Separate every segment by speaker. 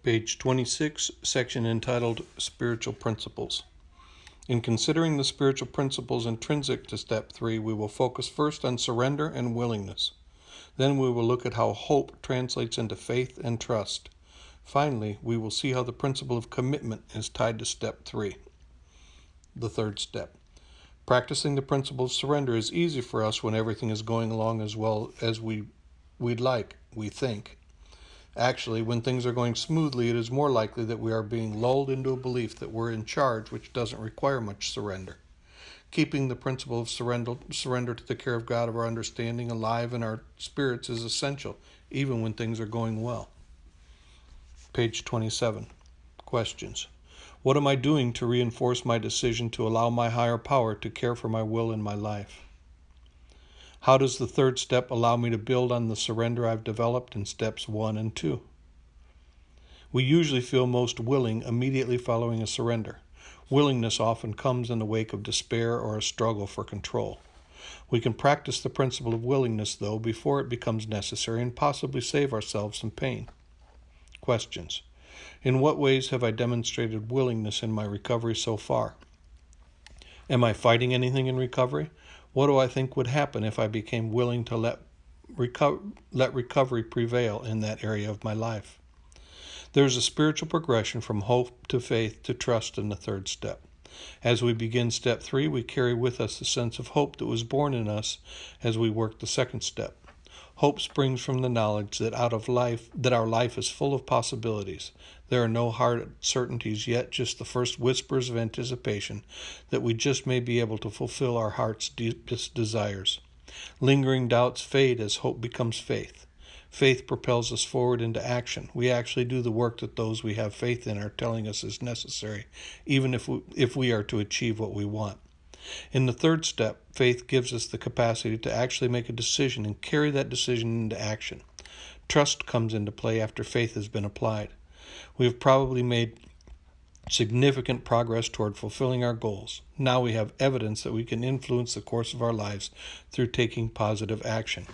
Speaker 1: Page 26, section entitled Spiritual Principles. In considering the spiritual principles intrinsic to Step 3, we will focus first on surrender and willingness. Then we will look at how hope translates into faith and trust. Finally, we will see how the principle of commitment is tied to Step 3. The third step. Practicing the principle of surrender is easy for us when everything is going along as well as we'd like, we think. Actually, when things are going smoothly, it is more likely that we are being lulled into a belief that we're in charge, which doesn't require much surrender. Keeping the principle of surrender to the care of God of our understanding alive in our spirits is essential, even when things are going well. Page 27. Questions. What am I doing to reinforce my decision to allow my higher power to care for my will in my life? How does the third step allow me to build on the surrender I've developed in steps 1 and 2? We usually feel most willing immediately following a surrender. Willingness often comes in the wake of despair or a struggle for control. We can practice the principle of willingness, though, before it becomes necessary and possibly save ourselves some pain. Questions. In what ways have I demonstrated willingness in my recovery so far? Am I fighting anything in recovery? What do I think would happen if I became willing to let recovery prevail in that area of my life? There is a spiritual progression from hope to faith to trust in the third step. As we begin Step 3, we carry with us the sense of hope that was born in us as we work the second step. Hope springs from the knowledge that our life is full of possibilities. There are no hard certainties yet, just the first whispers of anticipation that we just may be able to fulfill our heart's deepest desires. Lingering doubts fade as hope becomes faith. Faith propels us forward into action. We actually do the work that those we have faith in are telling us is necessary, even if we are to achieve what we want. In the third step, faith gives us the capacity to actually make a decision and carry that decision into action. Trust comes into play after faith has been applied. We have probably made significant progress toward fulfilling our goals. Now we have evidence that we can influence the course of our lives through taking positive action.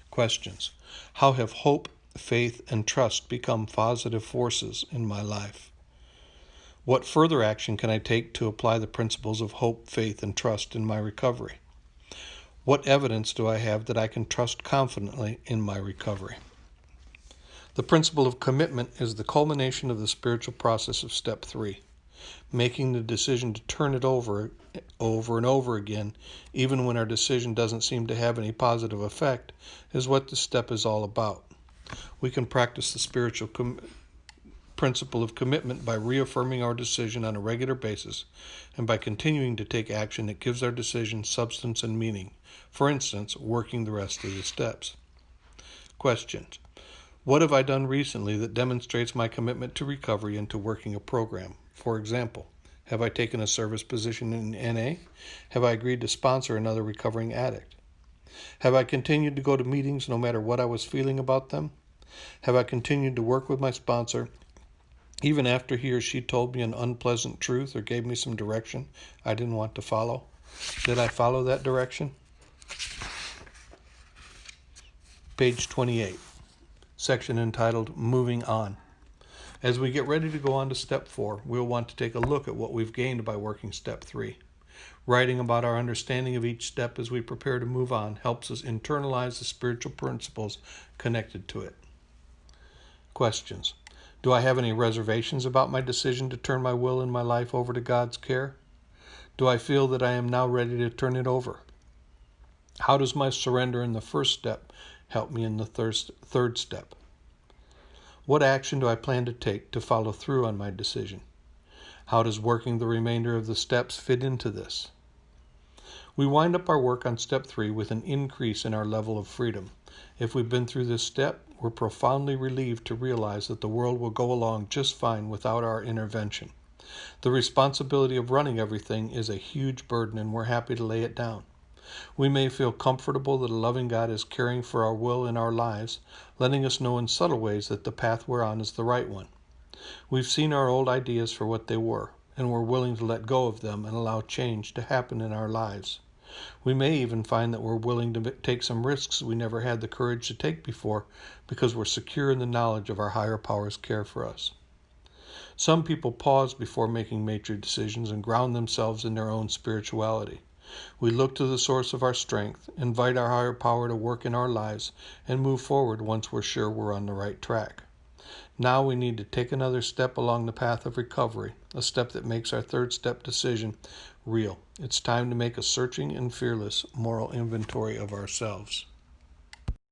Speaker 1: Questions. How have hope, faith, and trust become positive forces in my life? What further action can I take to apply the principles of hope, faith, and trust in my recovery? What evidence do I have that I can trust confidently in my recovery? The principle of commitment is the culmination of the spiritual process of Step 3. Making the decision to turn it over and over again, even when our decision doesn't seem to have any positive effect, is what this step is all about. We can practice the spiritual principle of commitment by reaffirming our decision on a regular basis and by continuing to take action that gives our decision substance and meaning. For instance, working the rest of the steps. Questions. What have I done recently that demonstrates my commitment to recovery and to working a program? For example, have I taken a service position in NA? Have I agreed to sponsor another recovering addict? Have I continued to go to meetings no matter what I was feeling about them? Have I continued to work with my sponsor even after he or she told me an unpleasant truth or gave me some direction I didn't want to follow? Did I follow that direction? Page 28, section entitled Moving On. As we get ready to go on to Step 4, we'll want to take a look at what we've gained by working Step 3. Writing about our understanding of each step as we prepare to move on helps us internalize the spiritual principles connected to it. Questions. Do I have any reservations about my decision to turn my will and my life over to God's care? Do I feel that I am now ready to turn it over? How does my surrender in the first step help me in the third step? What action do I plan to take to follow through on my decision? How does working the remainder of the steps fit into this? We wind up our work on Step 3 with an increase in our level of freedom. If we've been through this step, we're profoundly relieved to realize that the world will go along just fine without our intervention. The responsibility of running everything is a huge burden, and we're happy to lay it down. We may feel comfortable that a loving God is caring for our will in our lives, letting us know in subtle ways that the path we're on is the right one. We've seen our old ideas for what they were, and we're willing to let go of them and allow change to happen in our lives. We may even find that we're willing to take some risks we never had the courage to take before because we're secure in the knowledge of our higher power's care for us. Some people pause before making major decisions and ground themselves in their own spirituality. We look to the source of our strength, invite our higher power to work in our lives, and move forward once we're sure we're on the right track. Now we need to take another step along the path of recovery, a step that makes our third step decision real. It's time to make a searching and fearless moral inventory of ourselves.